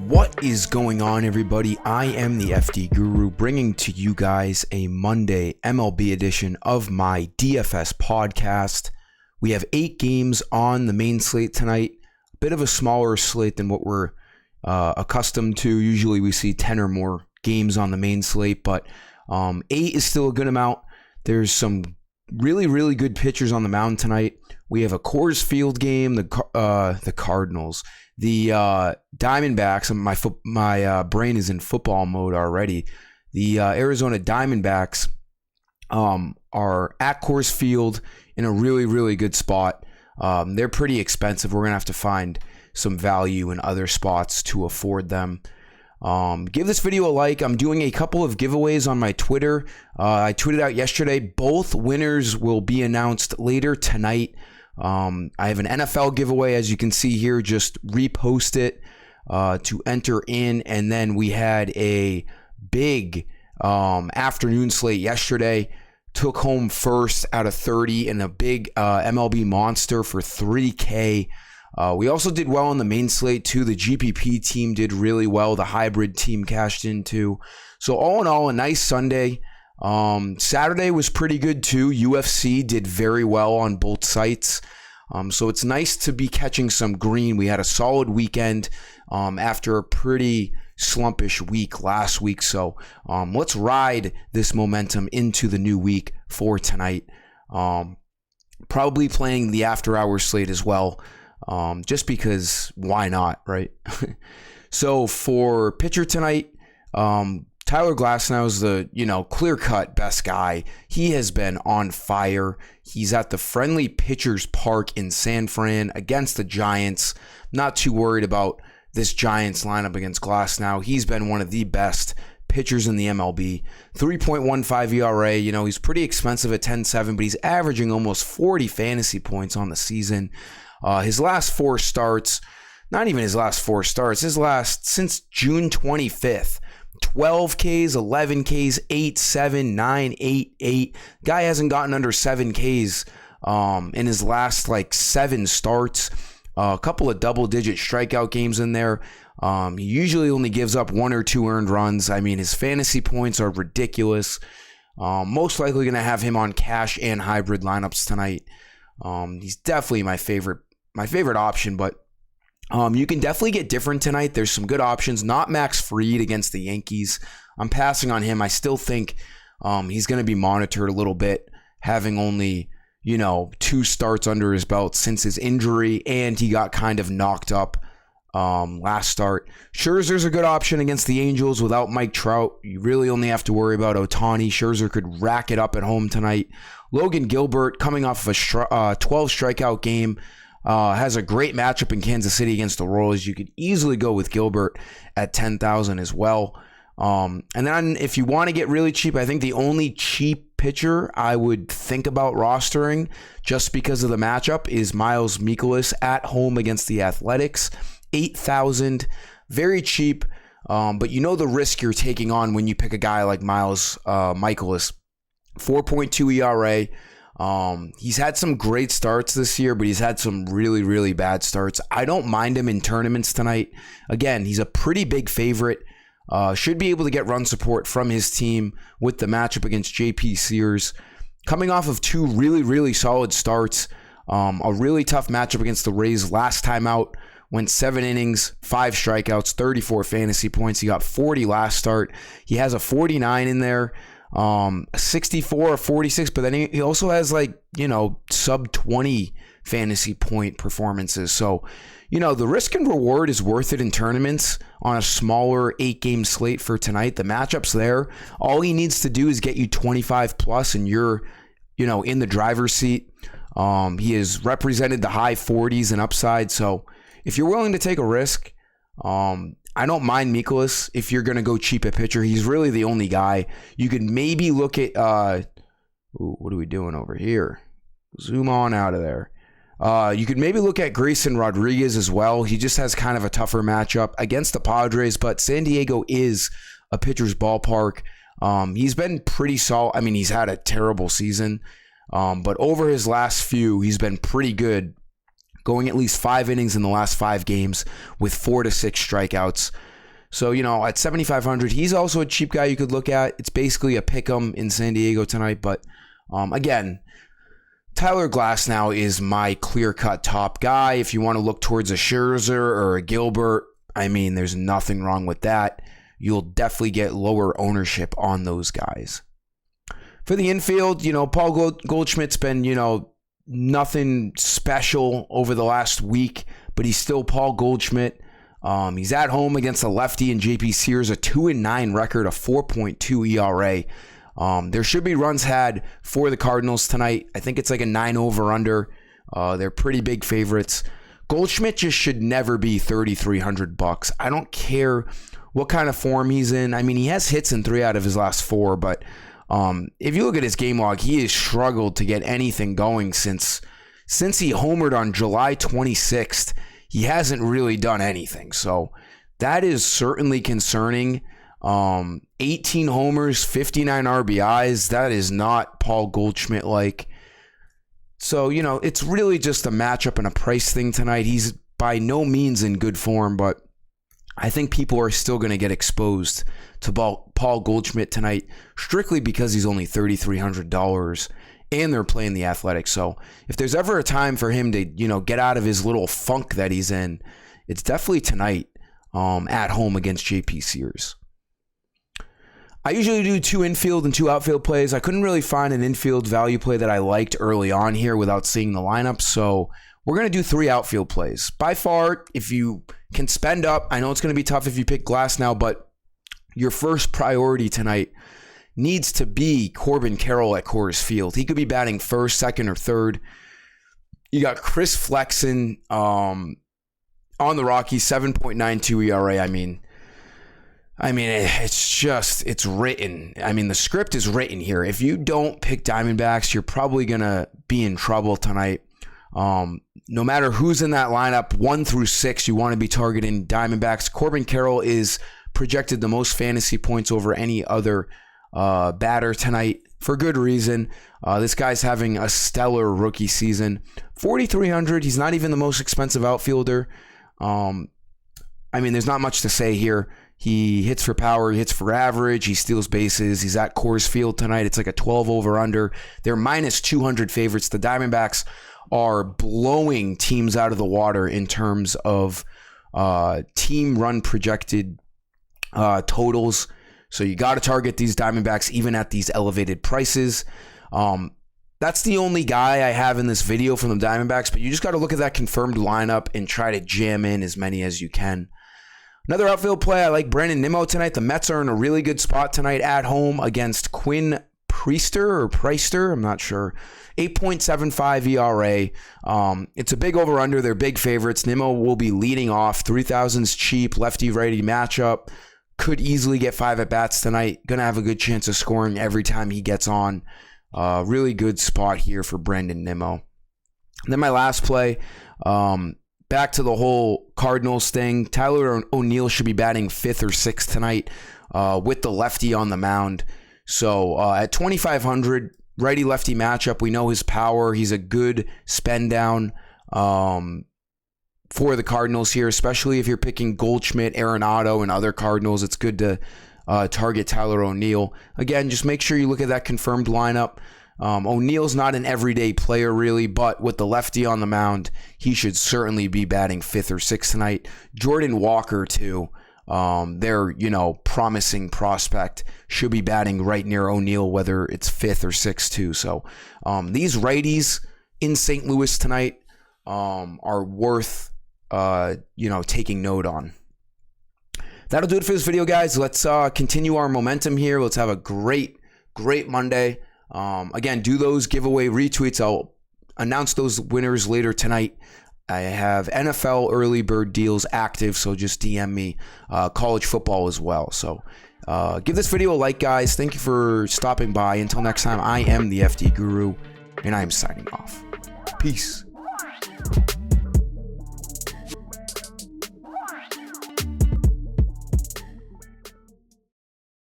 What is going on, everybody? I am the FD Guru, bringing to you guys a Monday MLB edition of my DFS podcast. We have 8 games on the main slate tonight. A bit of a smaller slate than what we're accustomed to. Usually we see 10 or more games on the main slate, but 8 is still a good amount. There's some really good pitchers on the mound tonight. We have a Coors Field game, the Cardinals, the Diamondbacks. My brain is in football mode already. The Arizona Diamondbacks are at Coors Field in a really good spot. They're pretty expensive. We're gonna have to find some value in other spots to afford them. Give this video a like. I'm doing a couple of giveaways on my Twitter. I tweeted out yesterday. Both winners will be announced later tonight. I have an NFL giveaway, as you can see here. Just repost it to enter in. And then we had a big afternoon slate yesterday. Took home first out of 30 and a big MLB monster for $3K. We also did well on the main slate too. The GPP team did really well. The hybrid team cashed in too. So all in all, a nice Sunday. Saturday was pretty good too. UFC did very well on both sites. So it's nice to be catching some green. We had a solid weekend after a pretty slumpish week last week. So let's ride this momentum into the new week for tonight. Probably playing the after hours slate as well. Just because why not, right? So for pitcher tonight, Tyler Glasnow is the, clear-cut best guy. He has been on fire. He's at the Friendly Pitchers Park in San Fran against the Giants. Not too worried about this Giants lineup against Glasnow. He's been one of the best pitchers in the MLB. 3.15 ERA. He's pretty expensive at 10.7, but he's averaging almost 40 fantasy points on the season. His last 4 starts, not even his last 4 starts, since June 25th. 12 Ks, 11 Ks, 8, 7, 9, 8, 8. Guy hasn't gotten under 7 Ks in his last 7 starts. A couple of double-digit strikeout games in there. He usually only gives up 1 or 2 earned runs. I mean, his fantasy points are ridiculous. Most likely going to have him on cash and hybrid lineups tonight. He's definitely my favorite option, but you can definitely get different tonight. There's some good options. Not Max Fried against the Yankees. I'm passing on him. I still think he's going to be monitored a little bit, having only 2 starts under his belt since his injury, and he got kind of knocked up last start. Scherzer's a good option against the Angels without Mike Trout. You really only have to worry about Ohtani. Scherzer could rack it up at home tonight. Logan Gilbert, coming off of a 12 strikeout game, has a great matchup in Kansas City against the Royals. You could easily go with Gilbert at 10,000 as well. And then if you want to get really cheap, I think the only cheap pitcher I would think about rostering just because of the matchup is Miles Mikolas at home against the Athletics. 8,000, very cheap. But the risk you're taking on when you pick a guy like Miles Mikolas. 4.2 ERA. He's had some great starts this year, but he's had some really bad starts. I don't mind him in tournaments tonight. Again, he's a pretty big favorite. Should be able to get run support from his team with the matchup against JP Sears. Coming off of 2 really solid starts. A really tough matchup against the Rays last time out. Went 7 innings, 5 strikeouts, 34 fantasy points. He got 40 last start. He has a 49 in there. 64 or 46, but then he also has sub 20 fantasy point performances. So, the risk and reward is worth it in tournaments on a smaller 8-game slate for tonight. The matchup's there. All he needs to do is get you 25 plus and you're, in the driver's seat. He has represented the high 40s and upside. So if you're willing to take a risk, I don't mind Mikolas if you're going to go cheap at pitcher. He's really the only guy. You could maybe look at, what are we doing over here? Zoom on out of there. You could maybe look at Grayson Rodriguez as well. He just has kind of a tougher matchup against the Padres, but San Diego is a pitcher's ballpark. He's been pretty solid. I mean, he's had a terrible season. But over his last few, he's been pretty good, going at least 5 innings in the last 5 games with 4 to 6 strikeouts. So, at 7,500, he's also a cheap guy you could look at. It's basically a pick 'em in San Diego tonight. But again, Tyler Glasnow is my clear-cut top guy. If you want to look towards a Scherzer or a Gilbert, there's nothing wrong with that. You'll definitely get lower ownership on those guys. For the infield, Paul Goldschmidt's been, nothing special over the last week, but he's still Paul Goldschmidt. He's at home against a lefty in JP Sears, a 2-9 record, a 4.2 ERA. There should be runs had for the Cardinals tonight. I think it's like a 9 over/under. They're pretty big favorites. Goldschmidt just should never be $3,300. I don't care what kind of form he's in. He has hits in 3 out of his last 4, but if you look at his game log, he has struggled to get anything going since he homered on July 26th. He hasn't really done anything, so that is certainly concerning. 18 homers, 59 RBIs. That is not Paul Goldschmidt like. So, it's really just a matchup and a price thing tonight. He's by no means in good form, but I think people are still going to get exposed to Paul Goldschmidt tonight strictly because he's only $3,300 and they're playing the Athletics. So if there's ever a time for him to, get out of his little funk that he's in, it's definitely tonight at home against JP Sears. I usually do 2 infield and 2 outfield plays. I couldn't really find an infield value play that I liked early on here without seeing the lineup, so we're going to do 3 outfield plays. By far, if you can spend up, I know it's going to be tough if you pick Glasnow, but your first priority tonight needs to be Corbin Carroll at Coors Field. He could be batting first, second, or third. You got Chris Flexen on the Rockies, 7.92 ERA. It's written. The script is written here. If you don't pick Diamondbacks, you're probably going to be in trouble tonight. No matter who's in that lineup, 1 through 6, you want to be targeting Diamondbacks. Corbin Carroll is projected the most fantasy points over any other batter tonight for good reason. This guy's having a stellar rookie season. 4,300. He's not even the most expensive outfielder. There's not much to say here. He hits for power, he hits for average, he steals bases. He's at Coors Field tonight. It's like a 12 over/under. They're minus 200 favorites. The Diamondbacks are blowing teams out of the water in terms of team run projected totals. So you got to target these Diamondbacks even at these elevated prices. That's the only guy I have in this video from the Diamondbacks, but you just got to look at that confirmed lineup and try to jam in as many as you can. Another outfield play, I like Brandon Nimmo tonight. The Mets are in a really good spot tonight at home against Quinn Priester, I'm not sure. 8.75 ERA. It's a big over-under. They're big favorites. Nimmo will be leading off. 3,000's cheap, lefty-righty matchup. Could easily get 5 at-bats tonight. Going to have a good chance of scoring every time he gets on. Really good spot here for Brandon Nimmo. And then my last play, back to the whole Cardinals thing. Tyler O'Neill should be batting 5th or 6th tonight with the lefty on the mound. So at 2,500, righty-lefty matchup, we know his power. He's a good spend down for the Cardinals here, especially if you're picking Goldschmidt, Arenado, and other Cardinals. It's good to target Tyler O'Neill. Again, just make sure you look at that confirmed lineup. O'Neill's not an everyday player really, but with the lefty on the mound, he should certainly be batting 5th or 6th tonight. Jordan Walker too, their promising prospect, should be batting right near O'Neill, whether it's 5th or 6th too. So these righties in St. Louis tonight are worth taking note on. That'll do it for this video, guys. Let's continue our momentum here. Let's have a great Monday. Again, do those giveaway retweets. I'll announce those winners later tonight. I have NFL early bird deals active, so just DM me. College football as well. So give this video a like, guys. Thank you for stopping by. Until next time, I am the FD Guru, and I am signing off. Peace.